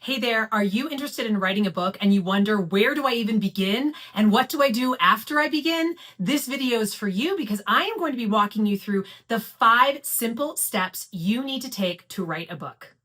Hey there, are you interested in writing a book and you wonder where do I even begin and what do I do after I begin? This video is for you because I am going to be walking you through the 5 simple steps you need to take to write a book.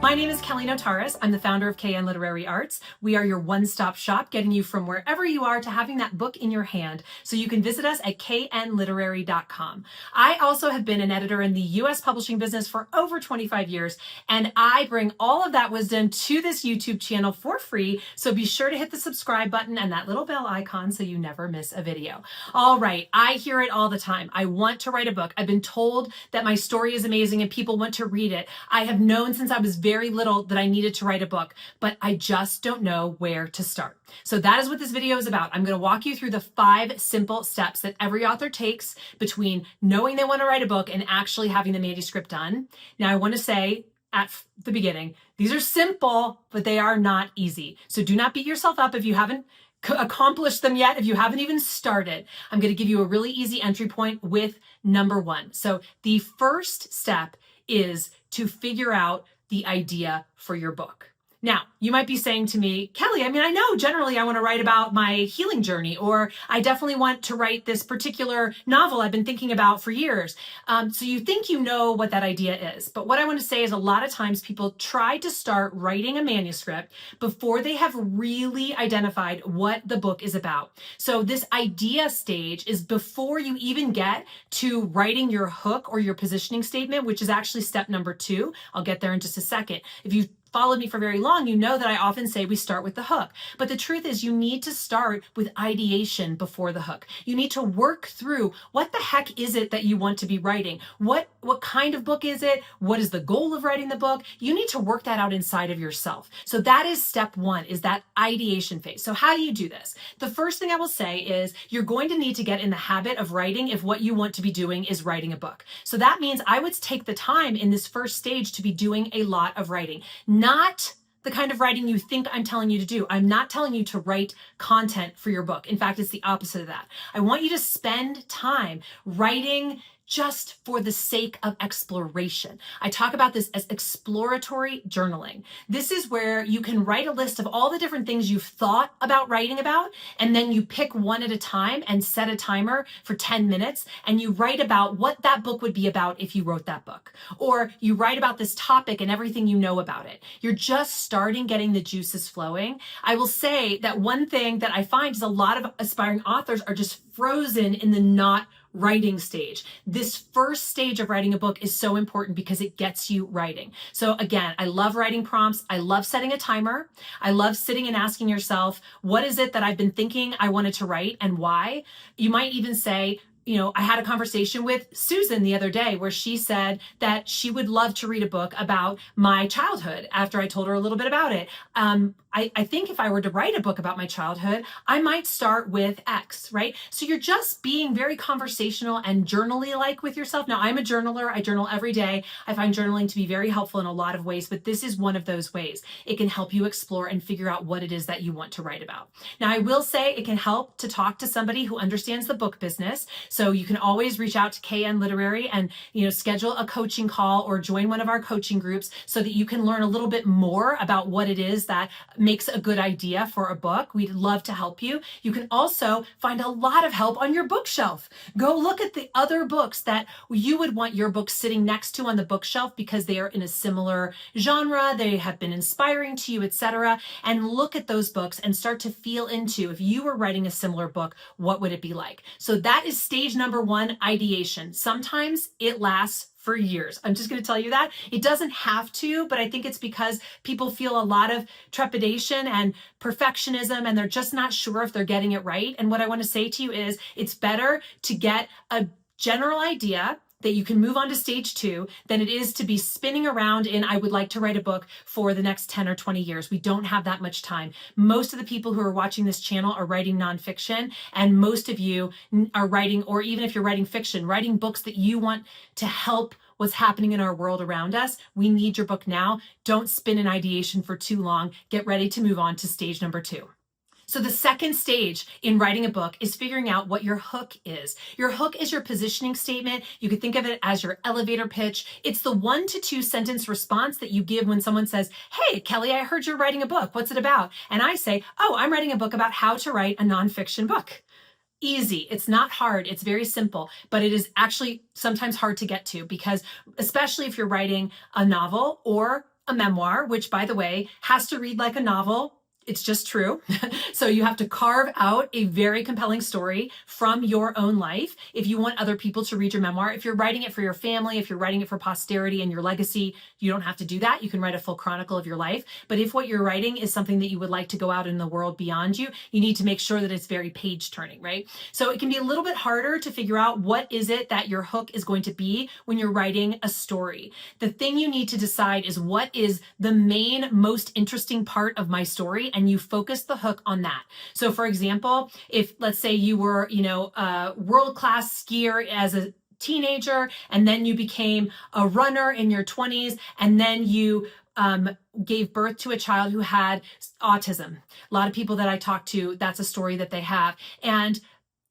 My name is Kelly Notaras. I'm the founder of KN Literary Arts. We are your one-stop shop, getting you from wherever you are to having that book in your hand. So you can visit us at knliterary.com. I also have been an editor in the US publishing business for over 25 years, and I bring all of that wisdom to this YouTube channel for free. So be sure to hit the subscribe button and that little bell icon so you never miss a video. All right, I hear it all the time. I want to write a book. I've been told that my story is amazing and people want to read it. I have known since I was very little that I needed to write a book, but I just don't know where to start. So that is what this video is about. I'm going to walk you through the 5 simple steps that every author takes between knowing they want to write a book and actually having the manuscript done. Now, I want to say at the beginning, these are simple, but they are not easy. So do not beat yourself up if you haven't accomplished them yet, if you haven't even started. I'm going to give you a really easy entry point with number 1. So the first step is to figure out the idea for your book. Now, you might be saying to me, Kelly, I know generally I want to write about my healing journey, or I definitely want to write this particular novel I've been thinking about for years. So you think you know what that idea is. But what I want to say is a lot of times people try to start writing a manuscript before they have really identified what the book is about. So this idea stage is before you even get to writing your hook or your positioning statement, which is actually step number 2. I'll get there in just a second. If you've followed me for very long, you know that I often say we start with the hook. But the truth is you need to start with ideation before the hook. You need to work through what the heck is it that you want to be writing? What kind of book is it? What is the goal of writing the book? You need to work that out inside of yourself. So that is step 1, is that ideation phase. So how do you do this? The first thing I will say is you're going to need to get in the habit of writing if what you want to be doing is writing a book. So that means I would take the time in this first stage to be doing a lot of writing. Not the kind of writing you think I'm telling you to do. I'm not telling you to write content for your book. In fact, it's the opposite of that. I want you to spend time writing just for the sake of exploration. I talk about this as exploratory journaling. This is where you can write a list of all the different things you've thought about writing about, and then you pick one at a time and set a timer for 10 minutes, and you write about what that book would be about if you wrote that book. Or you write about this topic and everything you know about it. You're just starting getting the juices flowing. I will say that one thing that I find is a lot of aspiring authors are just frozen in the not writing stage. This first stage of writing a book is so important because it gets you writing. So again, I love writing prompts. I love setting a timer. I love sitting and asking yourself, what is it that I've been thinking I wanted to write and why? You might even say, I had a conversation with Susan the other day where she said that she would love to read a book about my childhood after I told her a little bit about it. I think if I were to write a book about my childhood, I might start with X, right? So you're just being very conversational and journally-like with yourself. Now, I'm a journaler. I journal every day. I find journaling to be very helpful in a lot of ways, but this is one of those ways. It can help you explore and figure out what it is that you want to write about. Now, I will say it can help to talk to somebody who understands the book business. So you can always reach out to KN Literary and schedule a coaching call or join one of our coaching groups so that you can learn a little bit more about what it is that makes a good idea for a book. We'd love to help you. You can also find a lot of help on your bookshelf. Go look at the other books that you would want your book sitting next to on the bookshelf because they are in a similar genre, they have been inspiring to you, etc. And look at those books and start to feel into, if you were writing a similar book, what would it be like? So that is stage number 1, ideation. Sometimes it lasts for years. I'm just going to tell you that. It doesn't have to, but I think it's because people feel a lot of trepidation and perfectionism, and they're just not sure if they're getting it right. And what I want to say to you is it's better to get a general idea that you can move on to stage 2 than it is to be spinning around in, I would like to write a book for the next 10 or 20 years. We don't have that much time. Most of the people who are watching this channel are writing nonfiction, and most of you are writing, or even if you're writing fiction, writing books that you want to help what's happening in our world around us. We need your book now. Don't spin in ideation for too long. Get ready to move on to stage number 2. So the second stage in writing a book is figuring out what your hook is. Your hook is your positioning statement. You could think of it as your elevator pitch. It's the 1 to 2 sentence response that you give when someone says, "Hey, Kelly, I heard you're writing a book. What's it about?" And I say, "Oh, I'm writing a book about how to write a nonfiction book." Easy. It's not hard. It's very simple, but it is actually sometimes hard to get to because especially if you're writing a novel or a memoir, which by the way, has to read like a novel. It's just true. So you have to carve out a very compelling story from your own life if you want other people to read your memoir. If you're writing it for your family, if you're writing it for posterity and your legacy, you don't have to do that. You can write a full chronicle of your life. But if what you're writing is something that you would like to go out in the world beyond you, you need to make sure that it's very page turning, right? So it can be a little bit harder to figure out what is it that your hook is going to be when you're writing a story. The thing you need to decide is what is the main, most interesting part of my story, and you focus the hook on that. So for example, if let's say you were, a world-class skier as a teenager, and then you became a runner in your 20s, and then you gave birth to a child who had autism. A lot of people that I talk to, that's a story that they have. And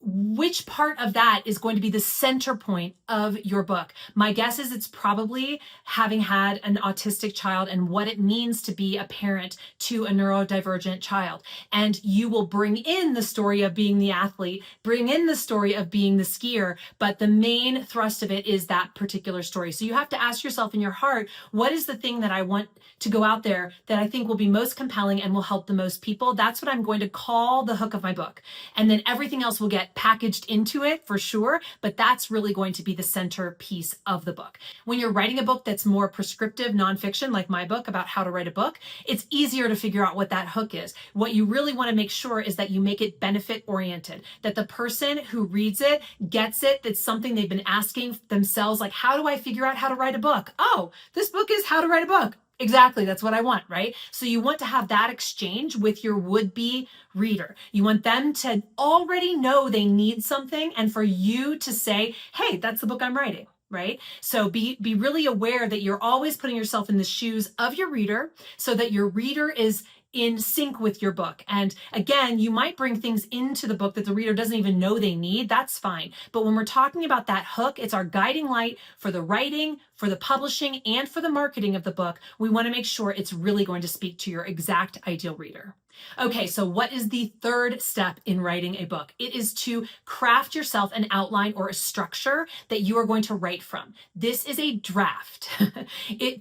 which part of that is going to be the center point of your book? My guess is it's probably having had an autistic child and what it means to be a parent to a neurodivergent child. And you will bring in the story of being the athlete, bring in the story of being the skier, but the main thrust of it is that particular story. So you have to ask yourself in your heart, what is the thing that I want to go out there that I think will be most compelling and will help the most people? That's what I'm going to call the hook of my book. And then everything else will get packaged into it for sure, but that's really going to be the centerpiece of the book. When you're writing a book that's more prescriptive nonfiction, like my book about how to write a book, it's easier to figure out what that hook is. What you really want to make sure is that you make it benefit oriented, that the person who reads it gets it, that's something they've been asking themselves, like, how do I figure out how to write a book? Oh, this book is how to write a book. Exactly. That's what I want, right? So you want to have that exchange with your would-be reader. You want them to already know they need something and for you to say, hey, that's the book I'm writing, right? So be really aware that you're always putting yourself in the shoes of your reader so that your reader is in sync with your book. And again, you might bring things into the book that the reader doesn't even know they need. That's fine. But when we're talking about that hook, it's our guiding light for the writing, for the publishing, and for the marketing of the book. We want to make sure it's really going to speak to your exact ideal reader. Okay, so what is the third step in writing a book? It is to craft yourself an outline or a structure that you are going to write from. This is a draft.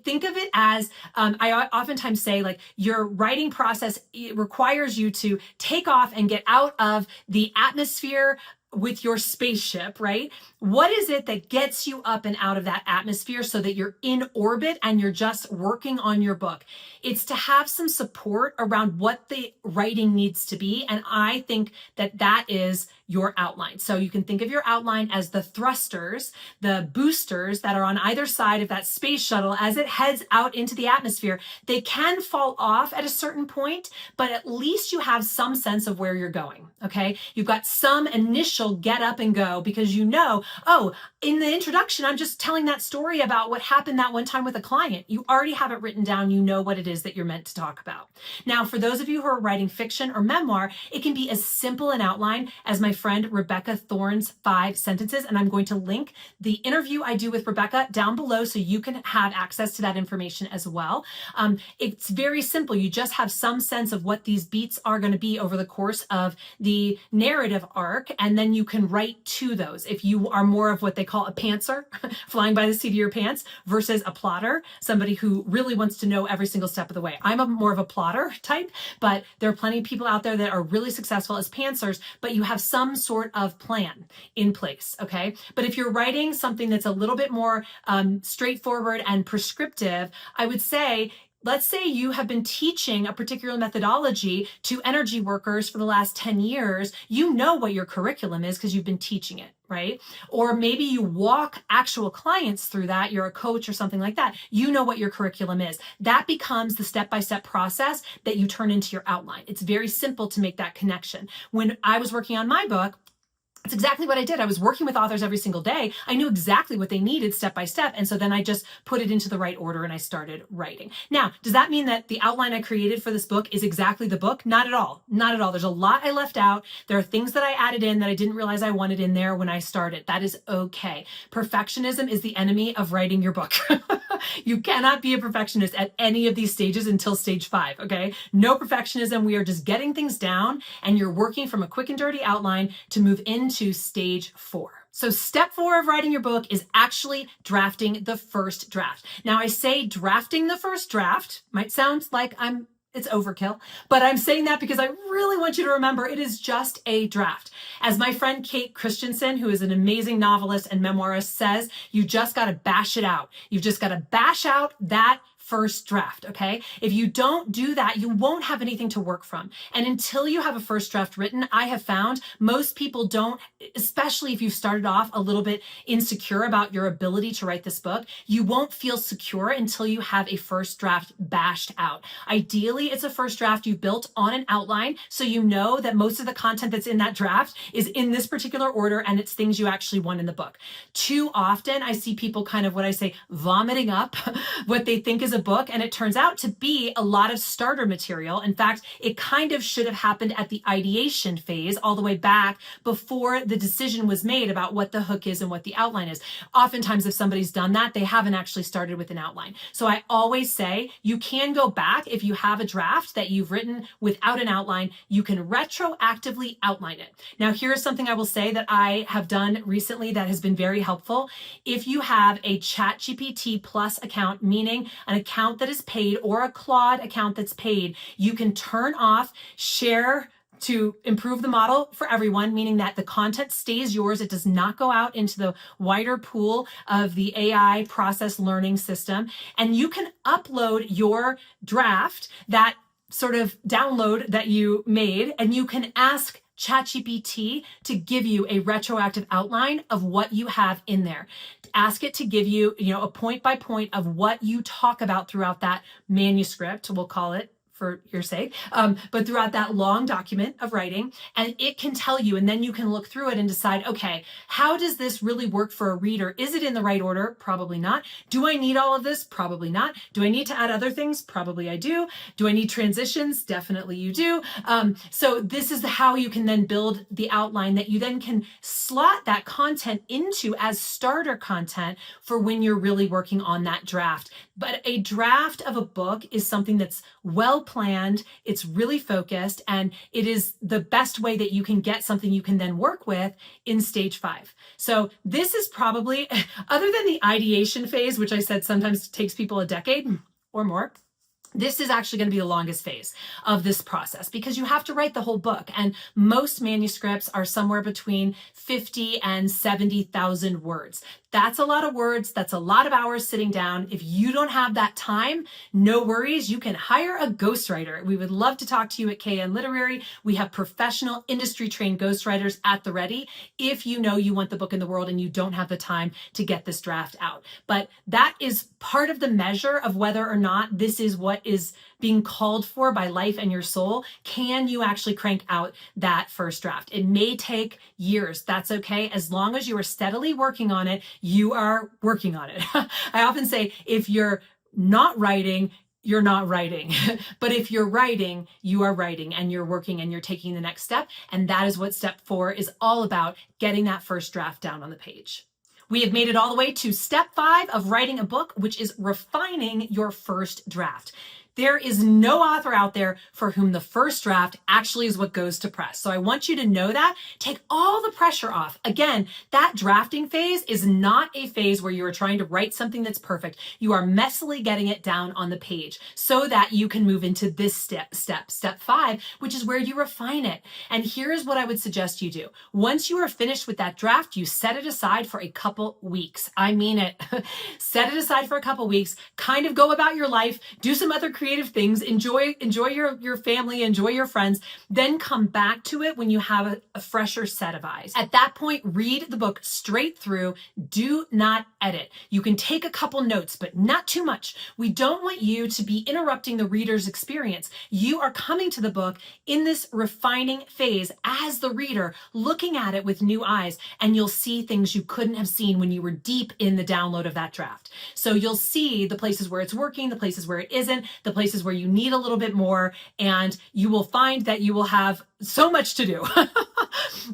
Think of it as, I oftentimes say, like, your writing process, it requires you to take off and get out of the atmosphere with your spaceship, right? What is it that gets you up and out of that atmosphere so that you're in orbit and you're just working on your book? It's to have some support around what the writing needs to be. And I think that that is your outline. So you can think of your outline as the thrusters, the boosters that are on either side of that space shuttle as it heads out into the atmosphere. They can fall off at a certain point, but at least you have some sense of where you're going, okay? You've got some initial get up and go because you know, oh, in the introduction, I'm just telling that story about what happened that one time with a client. You already have it written down. You know what it is that you're meant to talk about. Now, for those of you who are writing fiction or memoir, it can be as simple an outline as my friend Rebecca Thorne's 5 sentences. And I'm going to link the interview I do with Rebecca down below so you can have access to that information as well. It's very simple. You just have some sense of what these beats are going to be over the course of the narrative arc, and then you can write to those. If you are more of what they call a pantser, flying by the seat of your pants, versus a plotter, somebody who really wants to know every single step of the way. I'm more of a plotter type, but there are plenty of people out there that are really successful as pantsers, but you have some sort of plan in place, okay? But if you're writing something that's a little bit more straightforward and prescriptive, I would say, let's say you have been teaching a particular methodology to energy workers for the last 10 years. You know what your curriculum is because you've been teaching it, right? Or maybe you walk actual clients through that. You're a coach or something like that. You know what your curriculum is. That becomes the step-by-step process that you turn into your outline. It's very simple to make that connection. When I was working on my book, It's exactly what I did. I was working with authors every single day. I knew exactly what they needed step by step. And so then I just put it into the right order and I started writing. Now, does that mean that the outline I created for this book is exactly the book? Not at all. Not at all. There's a lot I left out. There are things that I added in that I didn't realize I wanted in there when I started. That is okay. Perfectionism is the enemy of writing your book. You cannot be a perfectionist at any of these stages until stage 5, okay? No perfectionism. We are just getting things down and you're working from a quick and dirty outline to move into stage 4. So step 4 of writing your book is actually drafting the first draft. Now I say drafting the first draft might sound like it's overkill, but I'm saying that because I really want you to remember it is just a draft. As my friend Kate Christensen, who is an amazing novelist and memoirist, says, you just got to bash it out. You've just got to bash out that first draft, okay? If you don't do that, you won't have anything to work from. And until you have a first draft written, I have found most people don't, especially if you've started off a little bit insecure about your ability to write this book, you won't feel secure until you have a first draft bashed out. Ideally, it's a first draft you built on an outline, so you know that most of the content that's in that draft is in this particular order and it's things you actually want in the book. Too often, I see people kind of what I say, vomiting up what they think is a book, and it turns out to be a lot of starter material. In fact, it kind of should have happened at the ideation phase all the way back before the decision was made about what the hook is and what the outline is. Oftentimes, if somebody's done that, they haven't actually started with an outline. So I always say you can go back if you have a draft that you've written without an outline, you can retroactively outline it. Now, here's something I will say that I have done recently that has been very helpful. If you have a ChatGPT Plus account, meaning an account that is paid or a Claude account that's paid, you can turn off share to improve the model for everyone, meaning that the content stays yours. It does not go out into the wider pool of the AI process learning system. And you can upload your draft, that sort of download that you made, and you can ask ChatGPT to give you a retroactive outline of what you have in there. Ask it to give you, a point by point of what you talk about throughout that manuscript, we'll call it for your sake, but throughout that long document of writing, and it can tell you, and then you can look through it and decide, okay, how does this really work for a reader? Is it in the right order? Probably not. Do I need all of this? Probably not. Do I need to add other things? Probably I do. Do I need transitions? Definitely you do. So this is how you can then build the outline that you then can slot that content into as starter content for when you're really working on that draft. But a draft of a book is something that's well planned, it's really focused, and it is the best way that you can get something you can then work with in stage 5. So this is probably, other than the ideation phase, which I said sometimes takes people a decade or more, this is actually going to be the longest phase of this process because you have to write the whole book. And most manuscripts are somewhere between 50 and 70,000 words. That's a lot of words. That's a lot of hours sitting down. If you don't have that time, no worries. You can hire a ghostwriter. We would love to talk to you at KN Literary. We have professional industry trained ghostwriters at the ready if you know you want the book in the world and you don't have the time to get this draft out. But that is part of the measure of whether or not this is what is being called for by life and your soul. Can you actually crank out that first draft? It may take years. That's okay. As long as you are steadily working on it, you are working on it. I often say, if you're not writing, you're not writing. But if you're writing, you are writing and you're working and you're taking the next step. And that is what step 4 is all about, getting that first draft down on the page. We have made it all the way to step 5 of writing a book, which is refining your first draft. There is no author out there for whom the first draft actually is what goes to press. So I want you to know that. Take all the pressure off. Again, that drafting phase is not a phase where you are trying to write something that's perfect. You are messily getting it down on the page so that you can move into this step 5, which is where you refine it. And here's what I would suggest you do. Once you are finished with that draft, you set it aside for a couple weeks. I mean it. Set it aside for a couple weeks, kind of go about your life, do some other creative creative things, enjoy your family, enjoy your friends, then come back to it when you have a fresher set of eyes. At that point, read the book straight through. Do not edit. You can take a couple notes, but not too much. We don't want you to be interrupting the reader's experience. You are coming to the book in this refining phase as the reader, looking at it with new eyes, and you'll see things you couldn't have seen when you were deep in the download of that draft. So you'll see the places where it's working, the places where it isn't, the places where you need a little bit more, and you will find that you will have so much to do.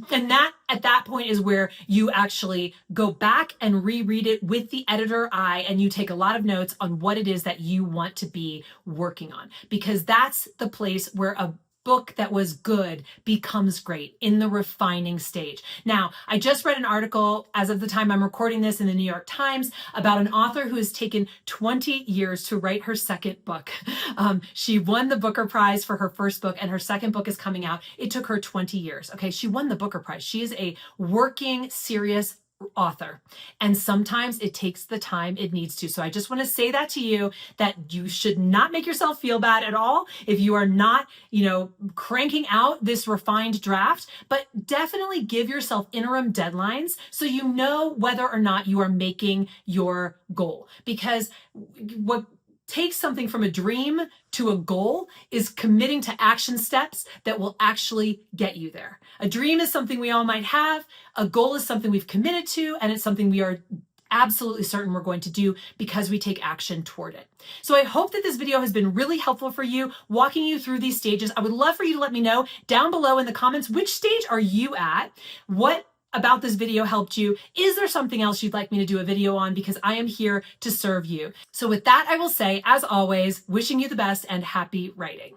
And that at that point is where you actually go back and reread it with the editor eye, and you take a lot of notes on what it is that you want to be working on, because that's the place where a book that was good becomes great, in the refining stage. Now, I just read an article as of the time I'm recording this in the New York Times about an author who has taken 20 years to write her second book. She won the Booker Prize for her first book, and her second book is coming out. It took her 20 years. Okay, she won the Booker Prize. She is a working, serious author, and sometimes it takes the time it needs to. So I just want to say that to you, that you should not make yourself feel bad at all if you are not, cranking out this refined draft, but definitely give yourself interim deadlines so you know whether or not you are making your goal. Because what takes something from a dream to a goal is committing to action steps that will actually get you there. A dream is something we all might have. A goal is something we've committed to, and it's something we are absolutely certain we're going to do because we take action toward it. So I hope that this video has been really helpful for you, walking you through these stages. I would love for you to let me know down below in the comments, which stage are you at? What about this video helped you? Is there something else you'd like me to do a video on? Because I am here to serve you. So with that, I will say, as always, wishing you the best and happy writing.